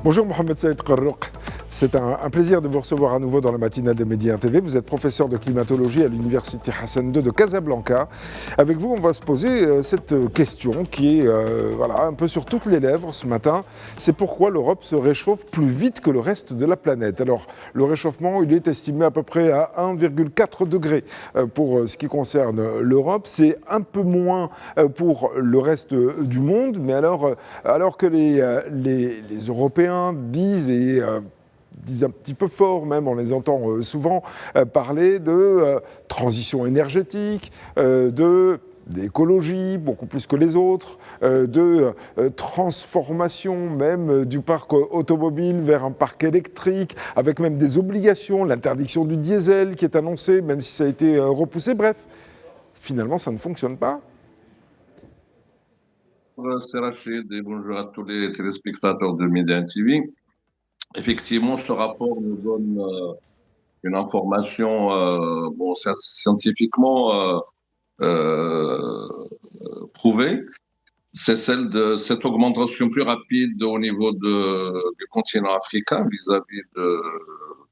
Bonjour Mohamed Saïd Qarrouk, c'est un plaisir de vous recevoir à nouveau dans la matinale de Média TV. Vous êtes professeur de climatologie à l'université Hassan II de Casablanca. Avec vous, on va se poser cette question qui est un peu sur toutes les lèvres ce matin. C'est pourquoi l'Europe se réchauffe plus vite que le reste de la planète. Alors, le réchauffement, il est estimé à peu près à 1,4 degré pour ce qui concerne l'Europe. C'est un peu moins pour le reste du monde, mais alors que les Européens disent disent un petit peu fort même, on les entend souvent parler de transition énergétique, d'écologie, beaucoup plus que les autres, de transformation même du parc automobile vers un parc électrique, avec même des obligations, l'interdiction du diesel qui est annoncée, même si ça a été repoussé. Bref, finalement, ça ne fonctionne pas. C'est Rachid et bonjour à tous les téléspectateurs de Média TV. Effectivement, ce rapport nous donne une information scientifiquement euh, prouvée. C'est celle de cette augmentation plus rapide au niveau du continent africain vis-à-vis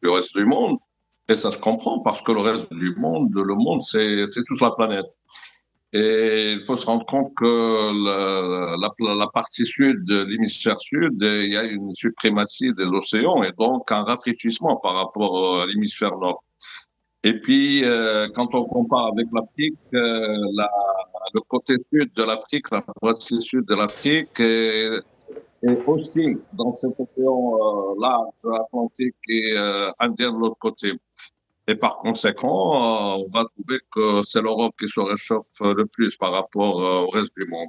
du reste du monde. Et ça se comprend parce que le reste du monde, le monde, c'est toute la planète. Et il faut se rendre compte que la partie sud de l'hémisphère sud, il y a une suprématie des océans et donc un rafraîchissement par rapport à l'hémisphère nord. Et puis, quand on compare avec l'Afrique, le côté sud de l'Afrique, la partie sud de l'Afrique est aussi dans cet océan large, Atlantique et Indien de l'autre côté. Et par conséquent, on va trouver que c'est l'Europe qui se réchauffe le plus par rapport au reste du monde.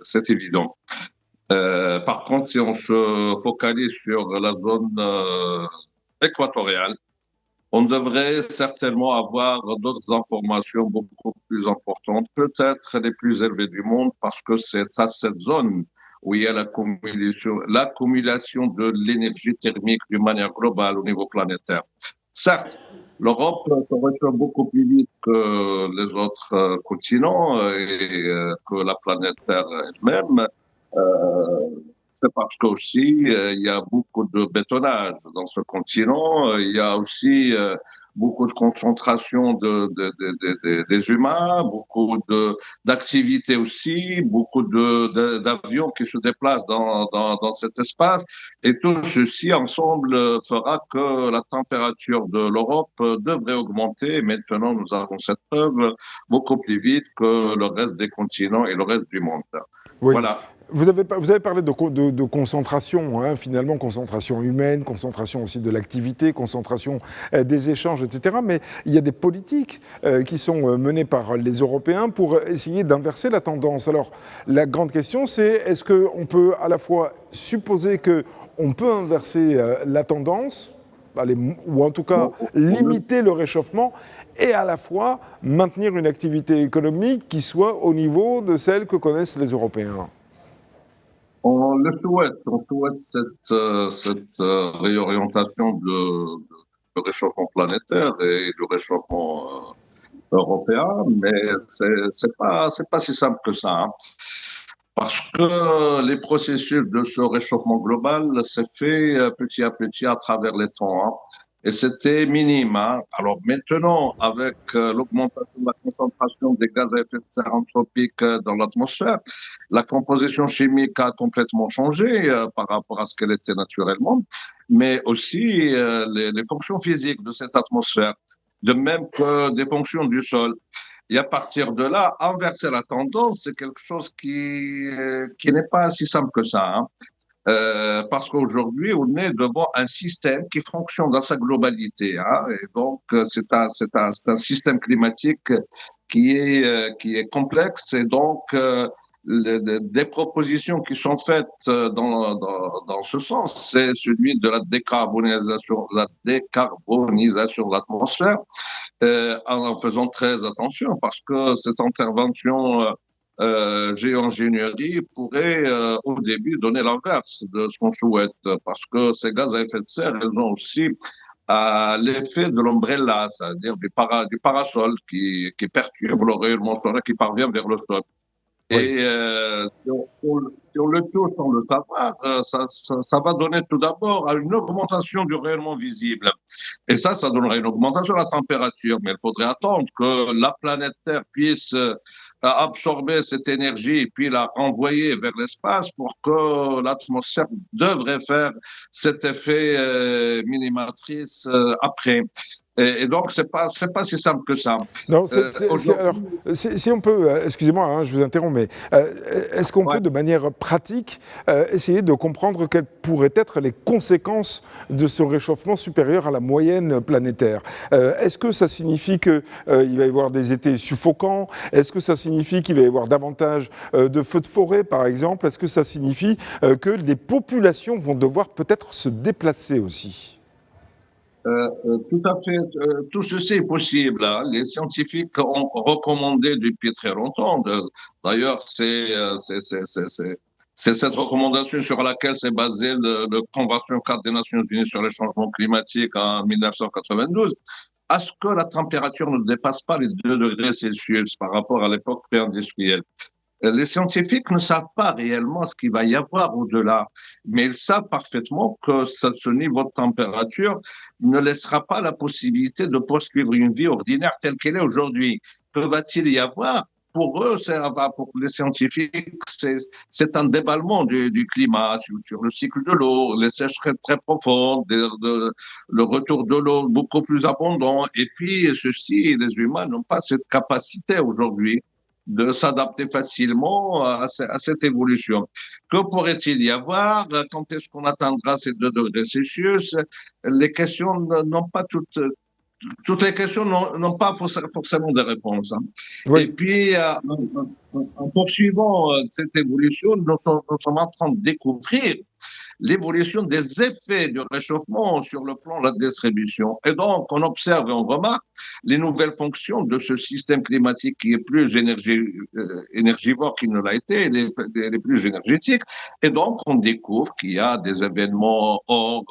C'est évident. Par contre, si on se focalise sur la zone équatoriale, on devrait certainement avoir d'autres informations beaucoup plus importantes, peut-être les plus élevées du monde, parce que c'est à cette zone où il y a l'accumulation de l'énergie thermique d'une manière globale au niveau planétaire. Certes, l'Europe se réchauffe beaucoup plus vite que les autres continents et que la planète Terre elle-même. Euh, c'est parce qu'aussi, il y a beaucoup de bétonnage dans ce continent. Il y a aussi beaucoup de concentration des humains, beaucoup d'activités aussi, beaucoup d'avions qui se déplacent dans cet espace. Et tout ceci ensemble fera que la température de l'Europe devrait augmenter. Maintenant, nous avons cette preuve beaucoup plus vite que le reste des continents et le reste du monde. Oui. Voilà. Vous avez parlé de concentration, hein, finalement, concentration humaine, concentration aussi de l'activité, concentration des échanges, etc. Mais il y a des politiques qui sont menées par les Européens pour essayer d'inverser la tendance. Alors, la grande question, c'est est-ce qu'on peut à la fois supposer qu'on peut inverser la tendance, ou en tout cas limiter le réchauffement, et à la fois maintenir une activité économique qui soit au niveau de celle que connaissent les Européens? On souhaite cette réorientation de réchauffement planétaire et du réchauffement européen, mais c'est pas si simple que ça, hein. Parce que les processus de ce réchauffement global s'est fait petit à petit à travers les temps, hein. Et c'était minime, hein. Alors maintenant, avec l'augmentation de la concentration des gaz à effet de serre anthropiques dans l'atmosphère, la composition chimique a complètement changé par rapport à ce qu'elle était naturellement, mais aussi les fonctions physiques de cette atmosphère, de même que des fonctions du sol. Et à partir de là, inverser la tendance, c'est quelque chose qui n'est pas si simple que ça, hein. Parce qu'aujourd'hui, on est devant un système qui fonctionne dans sa globalité, hein. Et donc, c'est un système climatique qui est complexe. Et donc, des propositions qui sont faites dans ce sens, c'est celui de la décarbonisation de l'atmosphère, en faisant très attention, parce que cette intervention géo-ingénierie pourrait au début donner l'inverse de ce qu'on souhaite, parce que ces gaz à effet de serre, ils ont aussi l'effet de l'ombrella, c'est-à-dire du parasol qui perturbe le rayonnement solaire qui parvient vers le sol. Et si on le touche sans le savoir, ça va donner tout d'abord à une augmentation du rayonnement visible. Et ça donnerait une augmentation de la température. Mais il faudrait attendre que la planète Terre puisse absorber cette énergie et puis la renvoyer vers l'espace pour que l'atmosphère devrait faire cet effet minimatrice après. Et donc, c'est pas si simple que ça. Non, alors, si on peut, excusez-moi, hein, je vous interromps, mais est-ce qu'on peut, de manière pratique, essayer de comprendre quelles pourraient être les conséquences de ce réchauffement supérieur à la moyenne planétaire? Est-ce que ça signifie qu'il va y avoir des étés suffocants? Est-ce que ça signifie qu'il va y avoir davantage de feux de forêt, par exemple? Est-ce que ça signifie que les populations vont devoir peut-être se déplacer aussi? Tout à fait. Tout ceci est possible, hein. Les scientifiques ont recommandé depuis très longtemps. D'ailleurs, c'est cette recommandation sur laquelle s'est basée le Convention cadre des Nations Unies sur les changements climatiques en 1992, à ce que la température ne dépasse pas les 2 degrés Celsius par rapport à l'époque pré-industrielle. Les scientifiques ne savent pas réellement ce qu'il va y avoir au-delà, mais ils savent parfaitement que ce niveau de température ne laissera pas la possibilité de poursuivre une vie ordinaire telle qu'elle est aujourd'hui. Que va-t-il y avoir? Pour eux, pour les scientifiques, c'est un déballement du climat sur le cycle de l'eau, les sécheresses très profondes, le retour de l'eau beaucoup plus abondant. Et puis, ceci, les humains n'ont pas cette capacité aujourd'hui de s'adapter facilement à cette évolution. Que pourrait-il y avoir? Quand est-ce qu'on atteindra ces 2 degrés Celsius? Les questions n'ont pas toutes les questions n'ont pas forcément de réponse, hein. Oui. Et puis, en poursuivant cette évolution, nous sommes en train de découvrir l'évolution des effets du réchauffement sur le plan de la distribution. Et donc, on observe et on remarque les nouvelles fonctions de ce système climatique qui est plus énergivore qu'il ne l'a été, les plus énergétiques. Et donc, on découvre qu'il y a des événements hors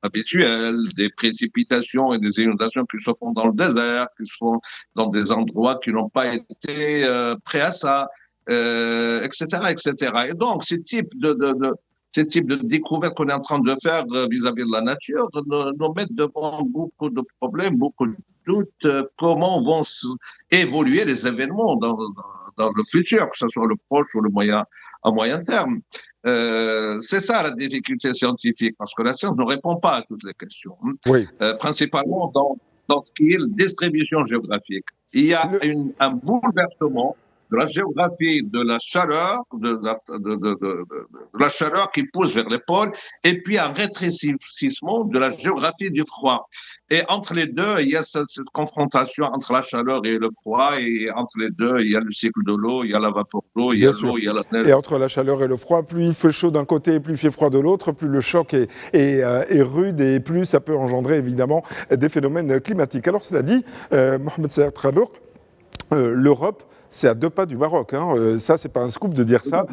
habituels, des précipitations et des inondations qui se font dans le désert, qui se font dans des endroits qui n'ont pas été prêts à ça, etc., etc. Et donc, ces types de découvertes qu'on est en train de faire vis-à-vis de la nature nous mettent devant beaucoup de problèmes, beaucoup de doutes. Comment vont évoluer les événements dans le futur, que ce soit le proche ou à moyen terme? C'est ça la difficulté scientifique, parce que la science ne répond pas à toutes les questions, Oui. principalement dans ce qui est la distribution géographique. Il y a un bouleversement de la géographie de la chaleur, de la chaleur qui pousse vers les pôles, et puis un rétrécissement de la géographie du froid. Et entre les deux, il y a cette confrontation entre la chaleur et le froid, et entre les deux, il y a le cycle de l'eau, il y a la vapeur d'eau, il y a l'eau, il y a la neige. Et entre la chaleur et le froid, plus il fait chaud d'un côté, plus il fait froid de l'autre, plus le choc est rude et plus ça peut engendrer évidemment des phénomènes climatiques. Alors cela dit, Mohamed Saïed Tradour, l'Europe, c'est à 2 pas du Maroc, hein. Ça, c'est pas un scoop de dire ça.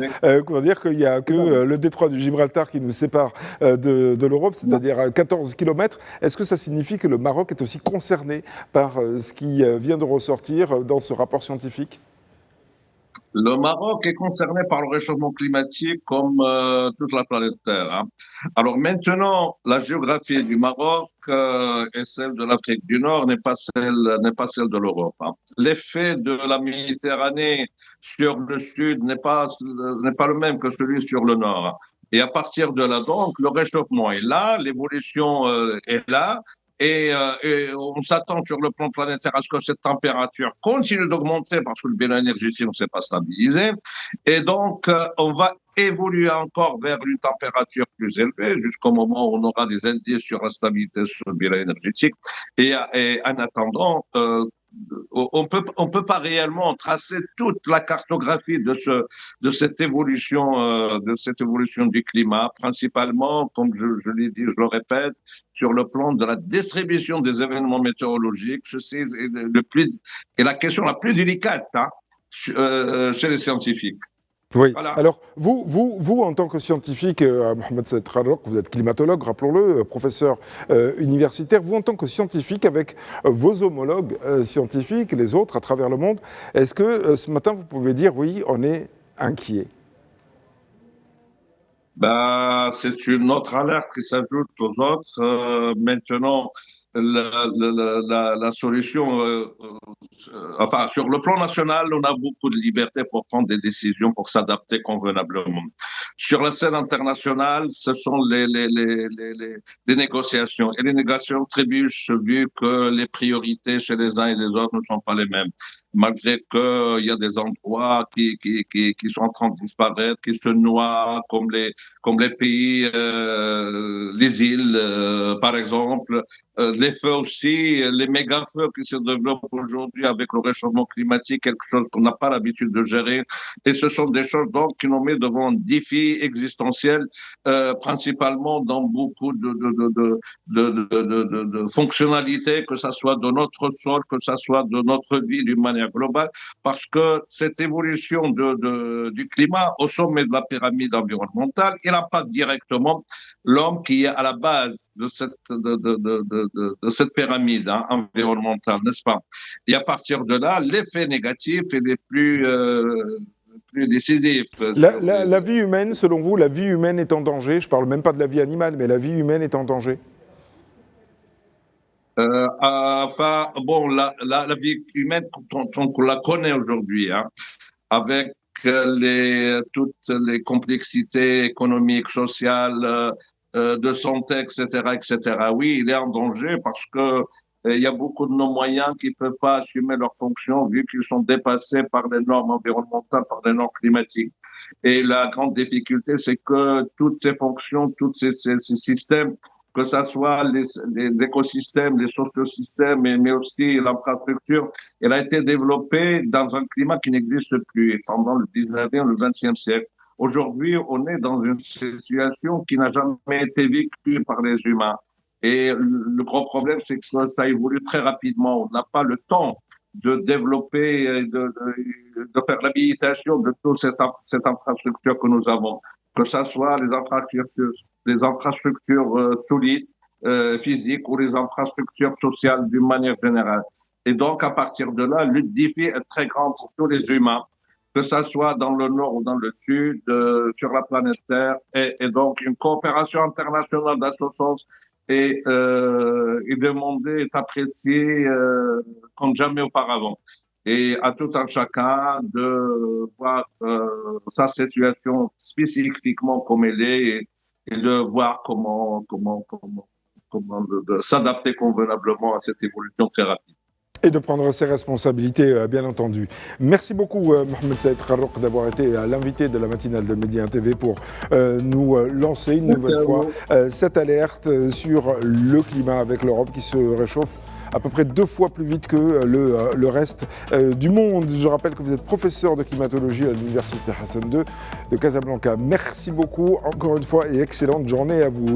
Comment dire qu'il y a que le détroit du Gibraltar qui nous sépare de l'Europe, c'est-à-dire 14 kilomètres. Est-ce que ça signifie que le Maroc est aussi concerné par ce qui vient de ressortir dans ce rapport scientifique? Le Maroc est concerné par le réchauffement climatique comme toute la planète Terre, hein. Alors maintenant, la géographie du Maroc et celle de l'Afrique du Nord n'est pas celle de l'Europe, hein. L'effet de la Méditerranée sur le sud n'est pas le même que celui sur le nord, hein. Et à partir de là, donc, le réchauffement est là, l'évolution est là. Et on s'attend sur le plan planétaire à ce que cette température continue d'augmenter parce que le bilan énergétique ne s'est pas stabilisé. Et donc, on va évoluer encore vers une température plus élevée jusqu'au moment où on aura des indices sur la stabilité sur le bilan énergétique. Et en attendant, on peut pas réellement tracer toute la cartographie de cette évolution du climat, principalement, comme je l'ai dit, je le répète, sur le plan de la distribution des événements météorologiques. C'est la question la plus délicate, hein, chez les scientifiques. Oui. Voilà. Alors, vous, en tant que scientifique, Mohamed Saïd Kharrouk, vous êtes climatologue, rappelons-le, professeur universitaire. Vous, en tant que scientifique, avec vos homologues scientifiques, les autres à travers le monde, est-ce que ce matin, vous pouvez dire, oui, on est inquiet? Ben, c'est une autre alerte qui s'ajoute aux autres. Maintenant, la solution, enfin, sur le plan national, on a beaucoup de liberté pour prendre des décisions, pour s'adapter convenablement. Sur la scène internationale, ce sont les négociations. Et les négociations trébuchent vu que les priorités chez les uns et les autres ne sont pas les mêmes. Malgré qu'il y a des endroits qui sont en train de disparaître, qui se noient, comme les pays, les îles, par exemple, les feux aussi, les méga-feux qui se développent aujourd'hui avec le réchauffement climatique, quelque chose qu'on n'a pas l'habitude de gérer. Et ce sont des choses donc qui nous mettent devant un défi existentiel, principalement dans beaucoup de fonctionnalités, que ce soit de notre sol, que ce soit de notre vie d'une manière globale, parce que cette évolution du climat au sommet de la pyramide environnementale, il impacte directement l'homme qui est à la base de cette pyramide environnementale, n'est-ce pas? Et à partir de là, l'effet négatif est les plus décisif. La vie humaine, selon vous, la vie humaine est en danger? Je ne parle même pas de la vie animale, mais la vie humaine est en danger? Enfin, bon, la vie humaine, on la connaît aujourd'hui, hein, avec toutes les complexités économiques, sociales, de santé, etc., etc. Oui, il est en danger parce que il y a beaucoup de nos moyens qui ne peuvent pas assumer leurs fonctions vu qu'ils sont dépassés par les normes environnementales, par les normes climatiques. Et la grande difficulté, c'est que toutes ces fonctions, ces systèmes, que ce soit les écosystèmes, les sociosystèmes, mais aussi l'infrastructure, elle a été développée dans un climat qui n'existe plus pendant le 19e, le 20e siècle. Aujourd'hui, on est dans une situation qui n'a jamais été vécue par les humains. Et le gros problème, c'est que ça évolue très rapidement. On n'a pas le temps de développer, de faire l'habilitation de toute cette infrastructure que nous avons, que ce soit les infrastructures solides, physiques ou les infrastructures sociales d'une manière générale. Et donc, à partir de là, le défi est très grand pour tous les humains, que ce soit dans le nord ou dans le sud, sur la planète Terre, et donc une coopération internationale dans ce sens est demandée, est appréciée comme jamais auparavant. Et à tout un chacun de voir sa situation spécifiquement comme elle est et de voir comment de s'adapter convenablement à cette évolution très rapide. Et de prendre ses responsabilités, bien entendu. Merci beaucoup, Mohamed Saïd Kharrouk, d'avoir été l'invité de la matinale de Média TV pour nous lancer une nouvelle fois cette alerte sur le climat avec l'Europe qui se réchauffe à peu près 2 fois plus vite que le reste du monde. Je rappelle que vous êtes professeur de climatologie à l'Université Hassan II de Casablanca. Merci beaucoup encore une fois et excellente journée à vous.